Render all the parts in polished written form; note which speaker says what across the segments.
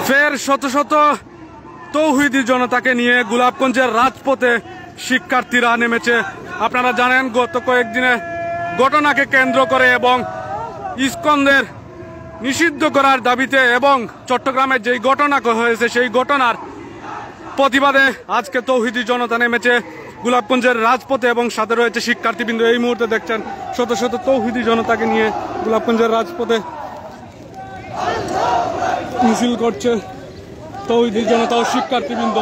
Speaker 1: ফের শত শত তৌহিদি জনতাকে নিয়ে গোলাপগঞ্জের রাজপথে শিক্ষার্থীরা নেমেছে। আপনারা জানেন গত কয়েকদিনে ঘটনাকে কেন্দ্র করে এবং ইসকনের নিষিদ্ধ করার দাবিতে এবং চট্টগ্রামের যেই ঘটনা হয়েছে সেই ঘটনার প্রতিবাদে আজকে তৌহিদি জনতা নেমেছে গোলাপগঞ্জের রাজপথে এবং সাথে রয়েছে শিক্ষার্থীবৃন্দ। এই মুহূর্তে দেখছেন শত শত তৌহিদি জনতাকে নিয়ে গোলাপগঞ্জের রাজপথে মিছিল করছে তৌহিদি জনতা ও শিক্ষার্থীবৃন্দ।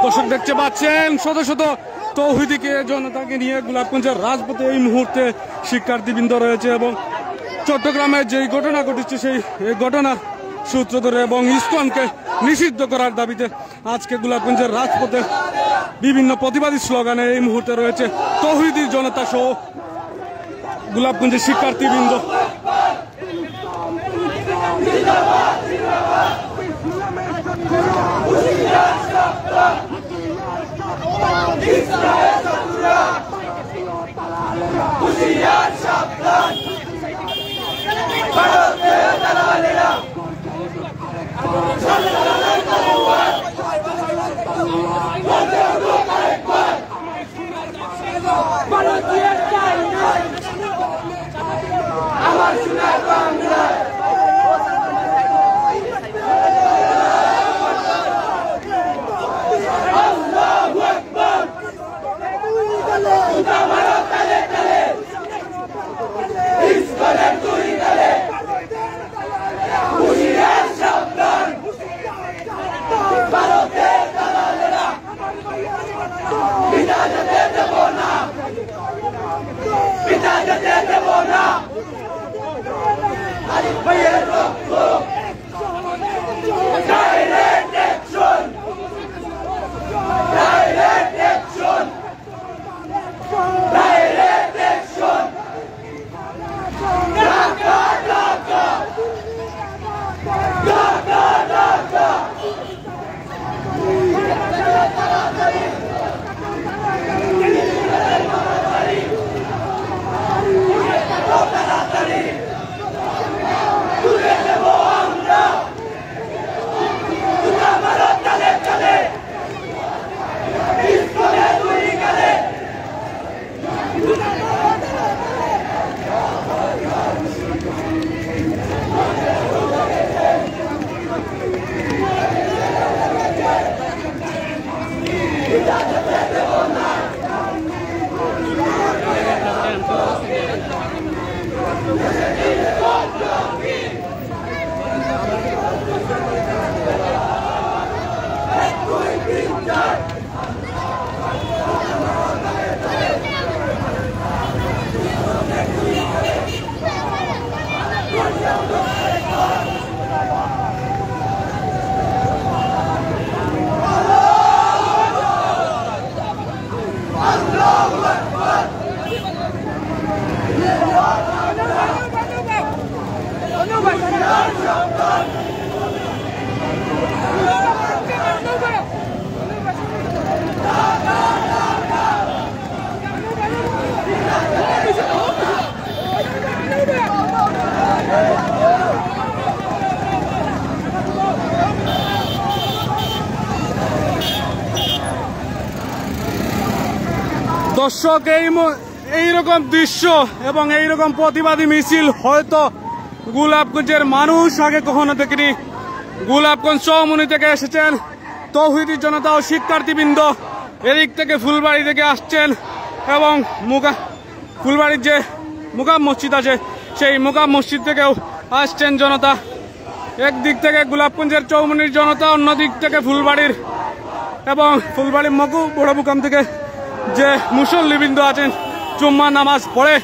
Speaker 1: দর্শক দেখতে পাচ্ছেন শত শত তৌহিদিকে জনতাকে নিয়ে গোলাপগঞ্জের রাজপথে এই মুহূর্তে শিক্ষার্থীবৃন্দ রয়েছে এবং চট্টগ্রামের যেই ঘটনা ঘটেছে সেই ঘটনার সূত্র ধরে এবং ইসকনকে নিষিদ্ধ করার দাবিতে আজকে গোলাপগঞ্জের রাজপথে বিভিন্ন প্রতিবাদী স্লোগানে এই মুহূর্তে রয়েছে তৌহিদি জনতা সহ গোলাপগঞ্জের শিক্ষার্থীবৃন্দ। দর্শক, এইরকম দৃশ্য এবং এইরকম প্রতিবাদী মিছিল হয়তো গোলাপগঞ্জের মানুষ আগে কখনো দেখেনি। গোলাপগঞ্জ চৌমুহনী থেকে এসেছেন তৌহিদি জনতা ও শিক্ষার্থীবৃন্দ, এদিক থেকে ফুলবাড়ি থেকে আসছেন এবং ফুলবাড়ির যে মুকাম মসজিদ আছে সেই মুকাম মসজিদ থেকেও আসছেন জনতা। একদিক থেকে গোলাপগঞ্জের চৌমুহনীর জনতা, অন্যদিক থেকে ফুলবাড়ির এবং ফুলবাড়ির বড় মুকাম থেকে যে মুসল্লিবৃন্দ আছেন জুম্মা নামাজ পড়ে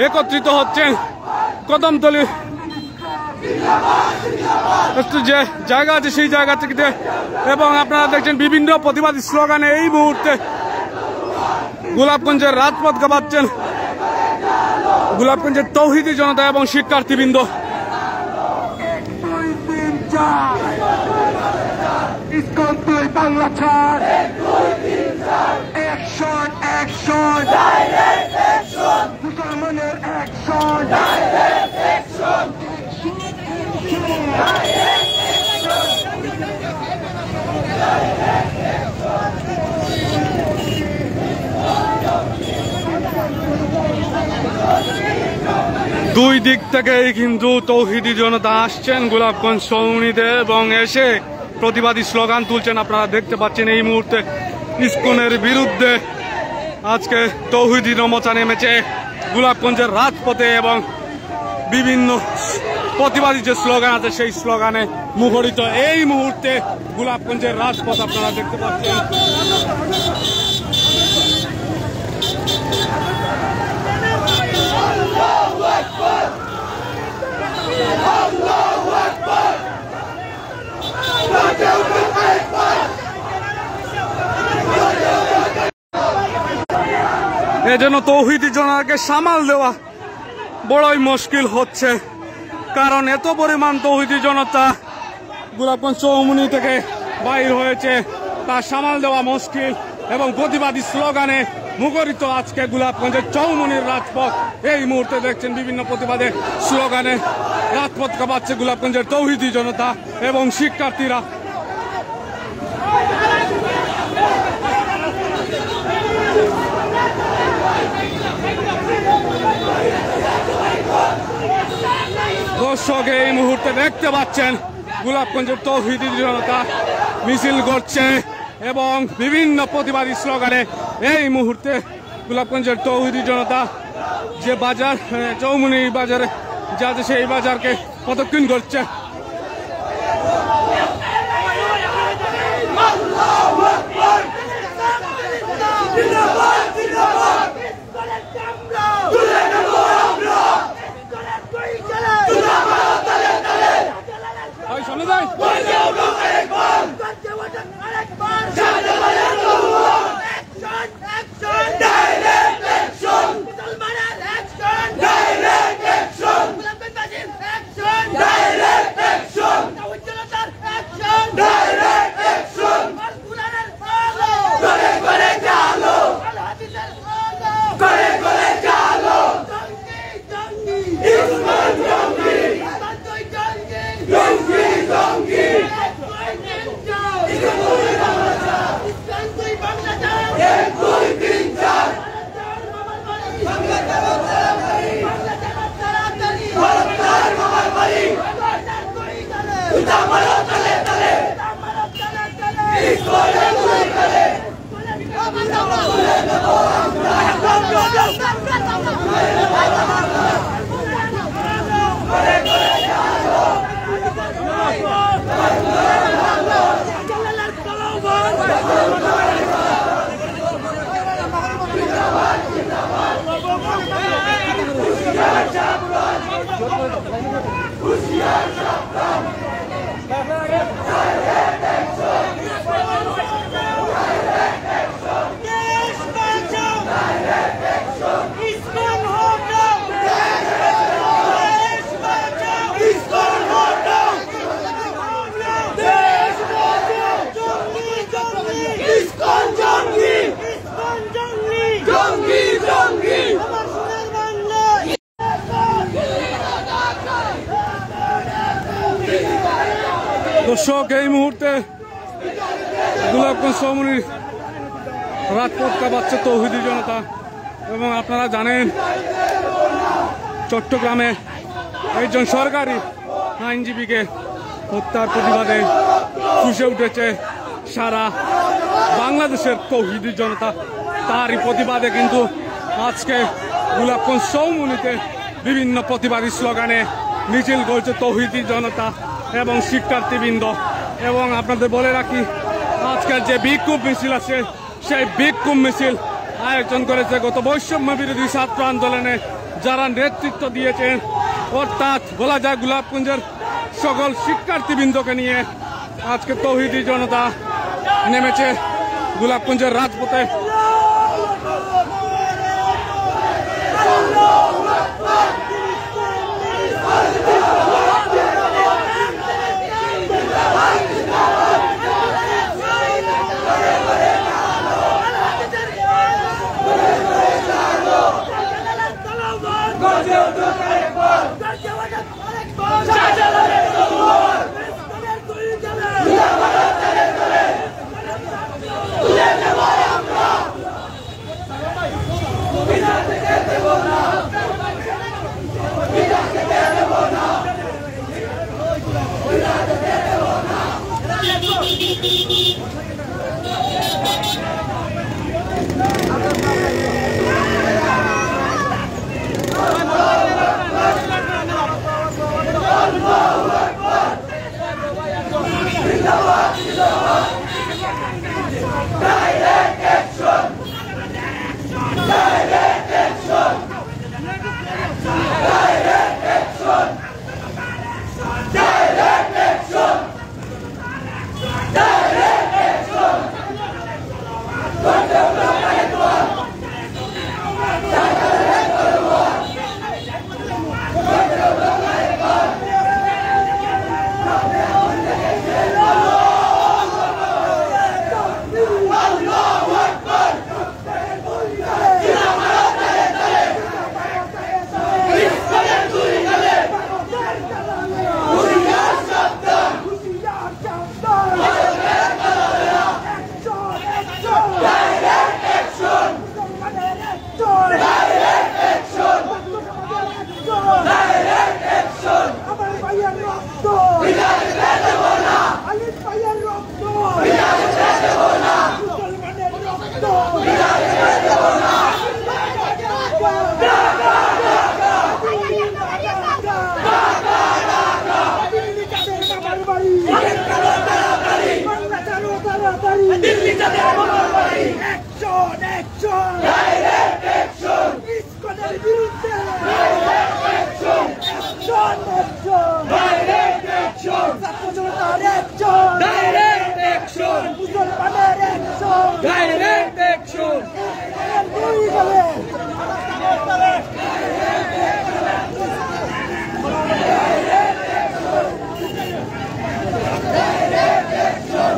Speaker 1: একত্রিত হচ্ছেন কদমতলী যে জায়গা আছে সেই জায়গা থেকে। এবং আপনারা দেখছেন বিভিন্ন প্রতিবাদী স্লোগানে এই মুহূর্তে গোলাপগঞ্জের রাজপথ কাঁপাচ্ছেন গোলাপগঞ্জের তৌহিদি জনতা এবং শিক্ষার্থীবৃন্দ।
Speaker 2: বাংলা ছাড়, অ্যাকশন অ্যাকশন, মুসলমানের অ্যাকশন,
Speaker 1: দুই দিক থেকেই কিন্তু তৌহিদি জনতা আসছেন গোলাপগঞ্জ চৌমুহনীতে এবং এসে প্রতিবাদী স্লোগান তুলছেন। আপনারা দেখতে পাচ্ছেন এই মুহূর্তে ইসকনের বিরুদ্ধে আজকে তৌহিদি জনতা নেমেছে গোলাপগঞ্জের রাজপথে এবং বিভিন্ন প্রতিবাদী যে স্লোগান আছে সেই স্লোগানে মুখরিত এই মুহূর্তে গোলাপগঞ্জের রাজপথ আপনারা দেখতে পাচ্ছেন। এজন্য তৌহিদি জনতাকে সামাল দেওয়া বড়ই মুশকিল হচ্ছে, কারণ এত পরিমাণ তৌহিদি জনতা গোলাপগঞ্জ চৌমুহনী থেকে বাইর হয়েছে, তা সামাল দেওয়া মুশকিল। এবং প্রতিবাদী স্লোগানে মুখরিত আজকে গোলাপগঞ্জের চৌমুহনীর রাজপথ। এই মুহূর্তে দেখছেন বিভিন্ন প্রতিবাদে স্লোগানে রাজপথ কাঁপাচ্ছে গোলাপগঞ্জের তৌহিদি জনতা এবং শিক্ষার্থীরা। দর্শক, এই মুহূর্তে দেখতে পাচ্ছেন গোলাপগঞ্জের তৌহিদি জনতা মিছিল করছে এবং বিভিন্ন প্রতিবাদী স্লোগানে এই মুহূর্তে গোলাপগঞ্জের তৌহিদি জনতা যে বাজার চৌমুহনী বাজারে যা আছে সেই বাজারকে প্রদক্ষিণ করছে। দর্শক, এই মুহূর্তে গোলাপগঞ্জ চৌমুহনীর রাজপথ কাঁপাচ্ছে তৌহিদি জনতা। এবং আপনারা জানেন, চট্টগ্রামে একজন সরকারি আইনজীবীকে হত্যার প্রতিবাদে ফুঁসে উঠেছে সারা বাংলাদেশের তৌহিদি জনতা। তারই প্রতিবাদে কিন্তু আজকে গোলাপগঞ্জ চৌমুহনীতে বিভিন্ন প্রতিবাদী স্লোগানে মিছিল করছে তৌহিদি জনতা এবং শিক্ষার্থীবৃন্দ। এবং আপনাদের বলে রাখি, আজকের যে বিক্ষোভ মিছিল আছে, সেই বিক্ষোভ মিছিল আয়োজন করেছে গত বৈষম্য বিরোধী ছাত্র আন্দোলনে যারা নেতৃত্ব দিয়েছেন, অর্থাৎ বলা যায় গোলাপগঞ্জের সকল শিক্ষার্থীবৃন্দকে নিয়ে আজকে তৌহিদি জনতা নেমেছে গোলাপগঞ্জের রাজপথে।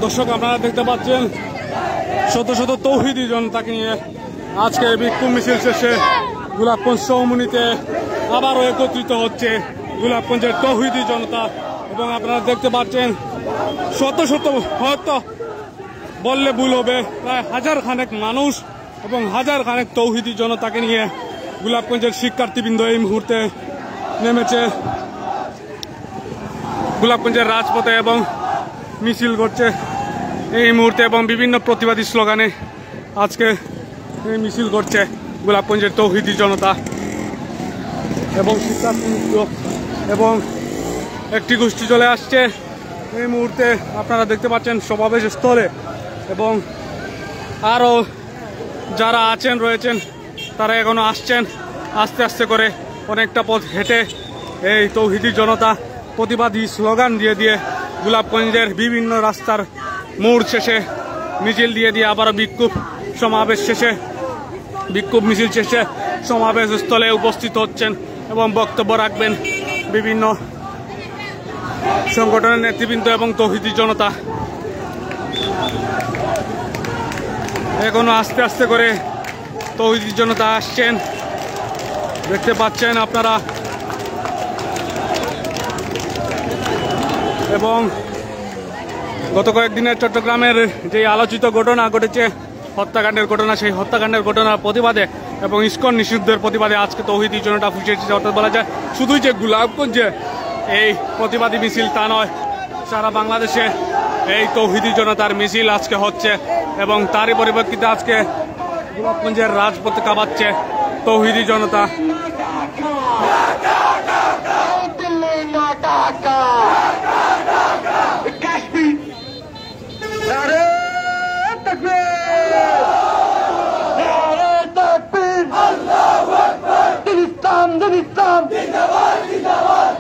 Speaker 1: দর্শক, আপনারা দেখতে পাচ্ছেন শত শত তৌহিদি জনতাকে নিয়ে আজকে বিক্ষোভ মিছিল শেষে গোলাপগঞ্জ চৌমুহনীতে আবারও একত্রিত হচ্ছে গোলাপগঞ্জের তৌহিদি জনতা। এবং আপনারা দেখতে পাচ্ছেন শত শত, হয়তো বললে ভুল হবে, প্রায় হাজার খানেক মানুষ এবং হাজার খানেক তৌহিদি জনতাকে নিয়ে গোলাপগঞ্জের শিক্ষার্থীবৃন্দ এই মুহূর্তে নেমেছে গোলাপগঞ্জের রাজপথে এবং মিছিল করছে এই মুহূর্তে। এবং বিভিন্ন প্রতিবাদী স্লোগানে আজকে এই মিছিল করছে গোলাপগঞ্জের তৌহিদি জনতা এবং শিক্ষার্থীবৃন্দ। এবং একটি গোষ্ঠী চলে আসছে এই মুহূর্তে, আপনারা দেখতে পাচ্ছেন সমাবেশ স্থলে। এবং আরও যারা রয়েছেন তারা এখনো আসছেন, আস্তে আস্তে করে অনেকটা পথ হেঁটে এই তৌহিদি জনতা প্রতিবাদী স্লোগান দিয়ে দিয়ে গোলাপগঞ্জের বিভিন্ন রাস্তার মোড় শেষে মিছিল দিয়ে দিয়ে আবারও বিক্ষোভ মিছিল শেষে সমাবেশ স্থলে উপস্থিত হচ্ছেন এবং বক্তব্য রাখবেন বিভিন্ন সংগঠনের নেতৃবৃন্দ এবং তৌহিদি জনতা। এখনো আস্তে আস্তে করে তৌহিদি জনতা আসছেন, দেখতে পাচ্ছেন আপনারা। এবং গত কয়েকদিনের চট্টগ্রামের যে আলোচিত ঘটনা ঘটেছে, হত্যাকাণ্ডের ঘটনা, সেই হত্যাকাণ্ডের ঘটনার প্রতিবাদে এবং ইসকন নিষিদ্ধের প্রতিবাদে আজকে তৌহিদি জনতা ফুসে এসেছে। অর্থাৎ বলা যায় শুধুই যে গোলাপগঞ্জে এই প্রতিবাদী মিছিল তা নয়, সারা বাংলাদেশে এই তৌহিদি জনতার মিছিল আজকে হচ্ছে এবং তারই পরিপ্রেক্ষিতে আজকে গোলাপগঞ্জের রাজপথে কাঁপাচ্ছে তৌহিদি জনতা।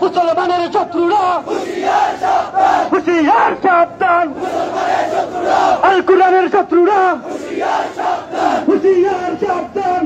Speaker 2: মুসলমানের শত্রুরা হুশিয়ার সাবধান, আল কুরআনের শত্রুরা হুশিয়ার সাবধান।